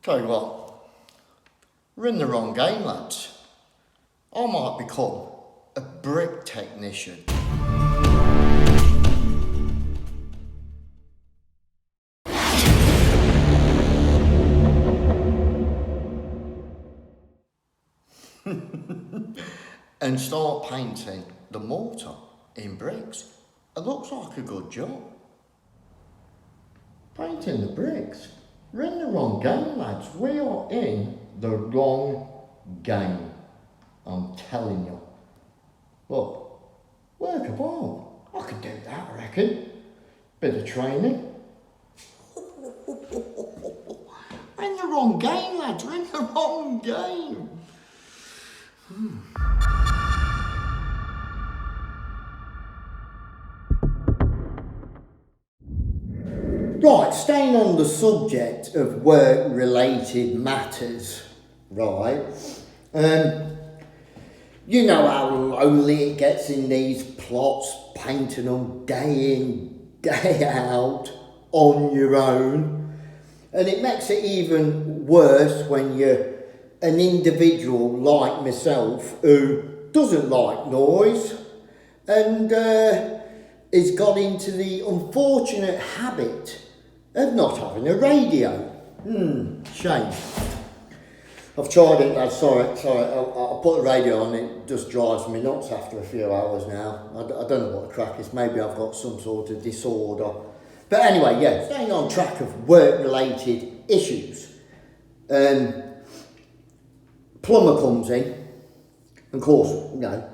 Tell you what, we're in the wrong game, lads. I might become a brick technician. And start painting the mortar in bricks. It looks like a good job. Painting the bricks. We're in the wrong game, lads. We are in the wrong game. I'm telling you. Look, work a ball. I could do that, I reckon. Bit of training. We're in the wrong game, lads. We're in the wrong game. Right, staying on the subject of work-related matters, right? You know how lonely it gets in these plots, painting them day in, day out, on your own. And it makes it even worse when you're an individual like myself who doesn't like noise and has got into the unfortunate habit of not having a radio. Shame. I've tried it, lads. Sorry. I put the radio on, it just drives me nuts after a few hours now. I don't know what the crack is. Maybe I've got some sort of disorder. But anyway, yeah, staying on track of work-related issues. Plumber comes in. Of course, you know,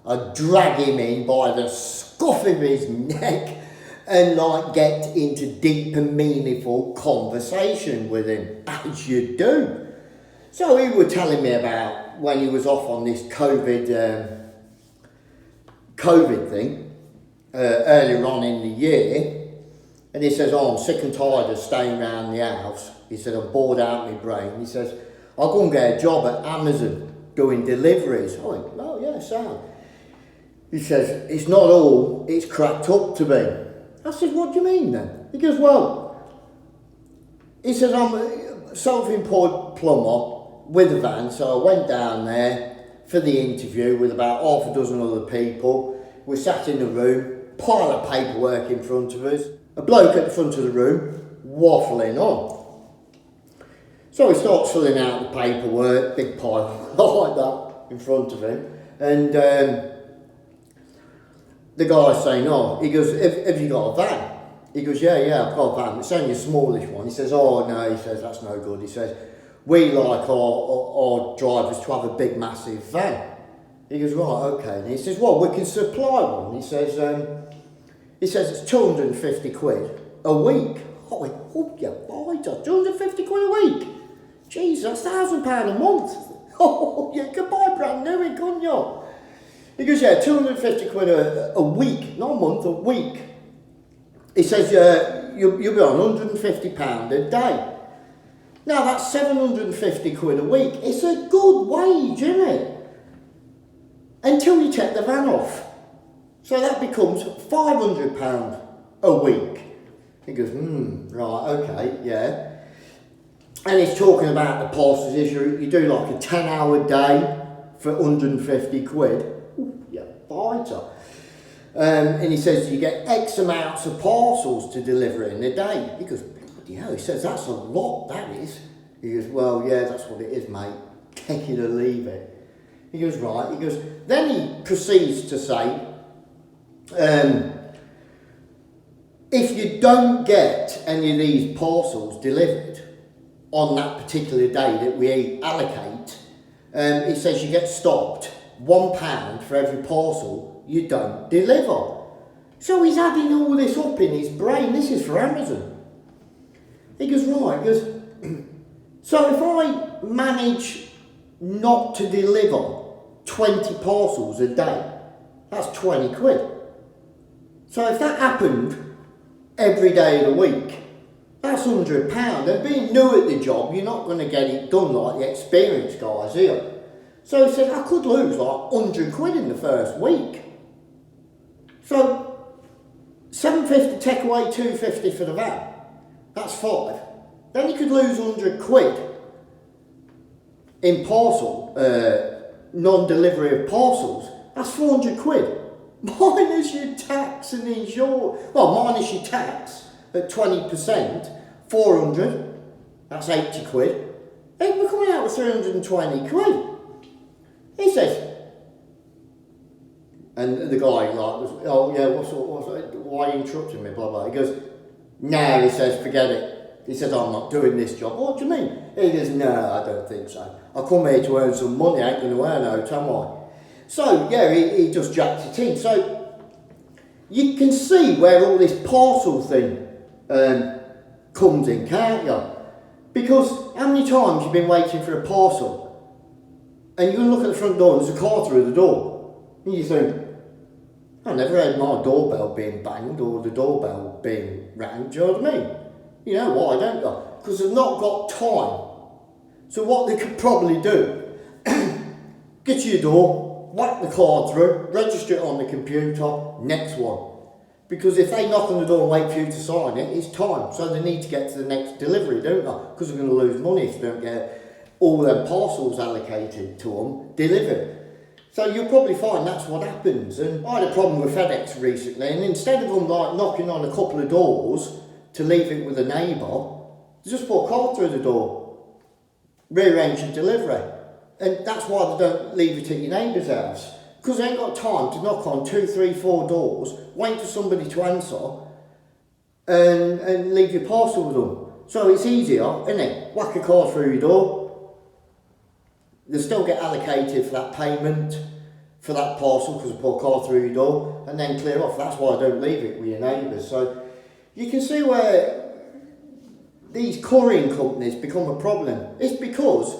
I drag him in by the scuff of his neck and like get into deep and meaningful conversation with him, as you do. So he was telling me about when he was off on this COVID thing earlier on in the year, and he says, "Oh, I'm sick and tired of staying around the house." He said, "I'm bored out of my brain." He says, "I'll go and get a job at Amazon doing deliveries." I went, "Oh yeah, sound." He says, "It's not all it's cracked up to be." I said, "What do you mean then?" He goes, "Well," he says, "I'm a self-employed plumber with a van, so I went down there for the interview with about half a dozen other people. We sat in the room, pile of paperwork in front of us, a bloke at the front of the room waffling on. So he starts filling out the paperwork, big pile like that in front of him, and the guy's saying, "Oh," he goes, have you got a van?" He goes, yeah, I've got a van. It's only a smallish one." He says, "Oh no," he says, "that's no good." He says, "We like our drivers to have a big massive van." He goes, "Right, okay." And he says, "Well, we can supply one." He says, "It's 250 quid a week." I went, "Oh yeah, right, 250 quid a week? Jeez, that's £1,000 a month." "Oh, you could buy brand new, couldn't you?" He goes, "Yeah, 250 quid a week, not a month, a week." He says, you'll be on £150 a day. Now that's 750 quid a week. It's a good wage, isn't it? Until you take the van off. So that becomes £500 a week. He goes, right, okay, yeah. And he's talking about the parcels. You do like a 10-hour day for 150 quid. Ooh, yeah, fighter. And he says you get X amounts of parcels to deliver in a day. He goes, "Bloody hell," he says, "that's a lot, that is." He goes, "Well, yeah, that's what it is, mate. Take it or leave it." He goes, "Right." He goes, then he proceeds to say, if you don't get any of these parcels delivered on that particular day that we allocate, he says you get stopped £1 for every parcel you don't deliver. So he's adding all this up in his brain. This is for Amazon. He goes, right, he goes, so if I manage not to deliver 20 parcels a day, that's 20 quid. So if that happened every day of the week, that's £100. And being new at the job, you're not going to get it done like the experienced guys here. So he said, I could lose like 100 quid in the first week. So 750 take away 250 for the van. That's 5. Then you could lose 100 quid in parcel, non-delivery of parcels, that's 400 quid. Minus your tax and insurance. Well, minus your tax at 20%, 400. That's 80 quid. Hey, we're coming out with 320 quid. He says, and the guy like was, oh yeah, why are you interrupting me? Blah blah. He goes, no. He says, forget it. He says, I'm not doing this job. What do you mean? He goes, no, I don't think so. I come here to earn some money. I ain't going to earn out, am I? So yeah, he just jacked it in. So you can see where all this parcel thing comes in, can't you? Because how many times you've been waiting for a parcel and you look at the front door and there's a car through the door and you think, I never had my doorbell being banged or the doorbell being rang, do you know what I mean? You know why, don't you? Because they've not got time. So what they could probably do, get to your door, whack the card through, register it on the computer, next one. Because if they knock on the door and wait for you to sign it, it's time. So they need to get to the next delivery, don't they? Because they're going to lose money if they don't get all their parcels allocated to them delivered. So you'll probably find that's what happens. And I had a problem with FedEx recently, and instead of them like knocking on a couple of doors to leave it with a neighbour, they just put a card through the door, rearrange your delivery. And that's why they don't leave it at your neighbour's house. Because they ain't got time to knock on 2, 3, 4 doors, wait for somebody to answer, and leave your parcel with them. So it's easier, isn't it? Whack a card through your door. They still get allocated for that payment for that parcel because they put a card through your door, and then clear off. That's why I don't leave it with your neighbours. So you can see where these couriering companies become a problem. It's because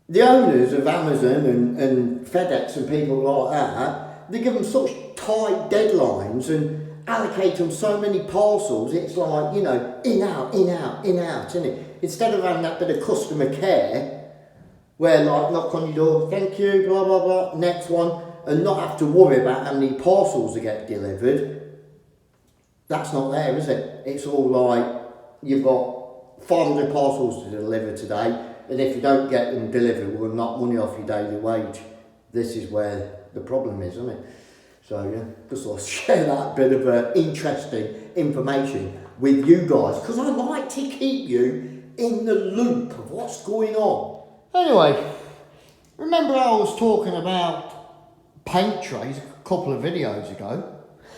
the owners of Amazon and FedEx and people like that, they give them such tight deadlines and allocate them so many parcels, it's like, you know, in, out, isn't it? Instead of having that bit of customer care, where like, knock on your door, thank you, blah, blah, blah, next one, and not have to worry about how many parcels they get delivered, that's not there, is it? It's all like, you've got 500 parcels to deliver today, and if you don't get them delivered, we'll knock money off your daily wage. This is where the problem is, isn't it? So yeah, just thought I'd share that bit of interesting information with you guys, because I like to keep you in the loop of what's going on. Anyway, remember I was talking about paint trays a couple of videos ago?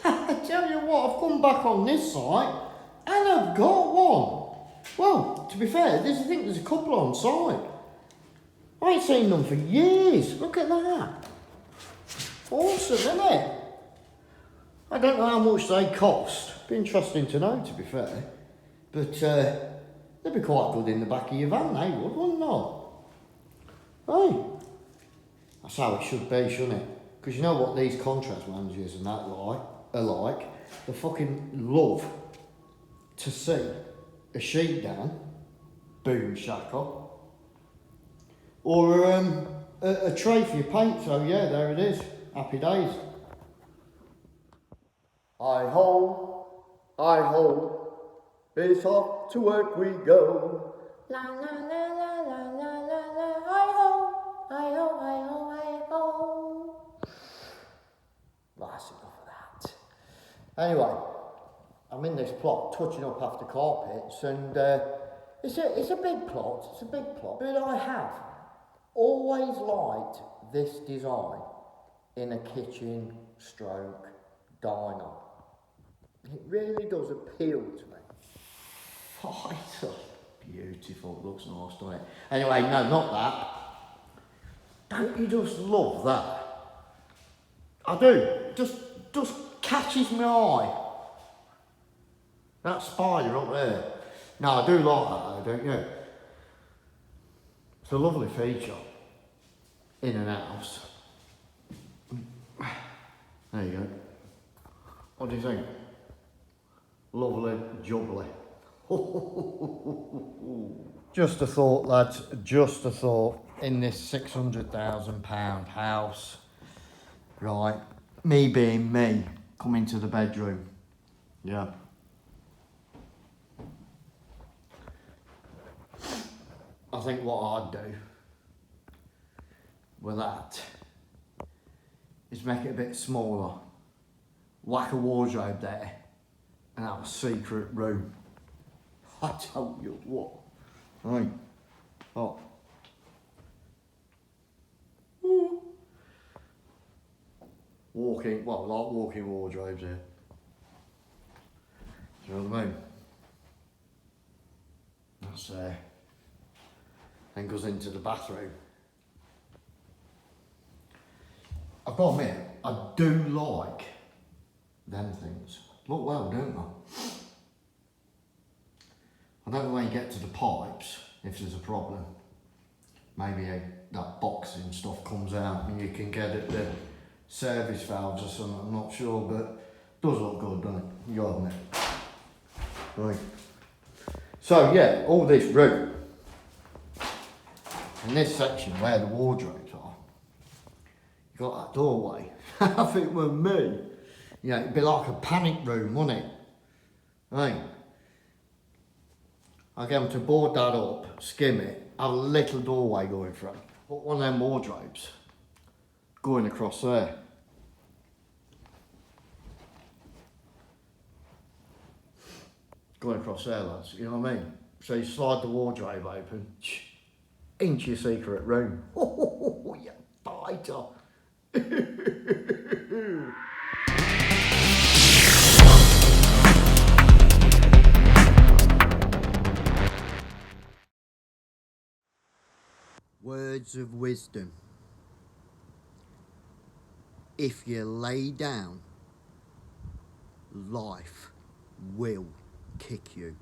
I tell you what, I've come back on this site and I've got one. Well, to be fair, I think there's a couple on site. I ain't seen them for years. Look at that. Awesome, isn't it? I don't know how much they cost. Be interesting to know, to be fair. But they'd be quite good in the back of your van, they would, wouldn't they? Hey, that's how it should be, shouldn't it? Because you know what these contract managers and that are like? They fucking love to see a sheet down, boom shaka, or a tray for your paint. So yeah, there it is. Happy days. Hi-ho, it's off to work we go. La la la la la la la la, hi-ho, hi-ho, hi-ho, hi-ho. That's enough of that. Anyway, I'm in this plot, touching up after carpets, and it's a big plot, but I have always liked this design in a kitchen stroke diner. It really does appeal to me. Vital. Beautiful, looks nice, doesn't it? Anyway, no, not that. Don't you just love that? I do. Just catches my eye. That spider up there. No, I do like that though, don't you? It's a lovely feature in an house. There you go. What do you think? Lovely jubbly. Just a thought, lads, just a thought. In this £600,000 house, right, me being me, come into the bedroom, yeah. I think what I'd do with that is make it a bit smaller, whack a wardrobe there, and have a secret room. I tell you what, right? Oh. Walking, well, like walking wardrobes here. Do you know what I mean? That's then goes into the bathroom. I've got to admit, I do like them things. Look well, don't I? I don't know when you get to the pipes, if there's a problem. Maybe that boxing stuff comes out and you can get at the service valves or something, I'm not sure, but it does look good, doesn't it? You got to admit. Right. So yeah, all this room, in this section where the wardrobes are, you got that doorway. I think with me, you know, it'd be like a panic room, wouldn't it? Right. I get them to board that up, skim it, have a little doorway going through. Put one of them wardrobes going across there. Going across there, lads, you know what I mean? So you slide the wardrobe open, into your secret room. Oh, you biter. Words of wisdom. If you lay down, life will kick you.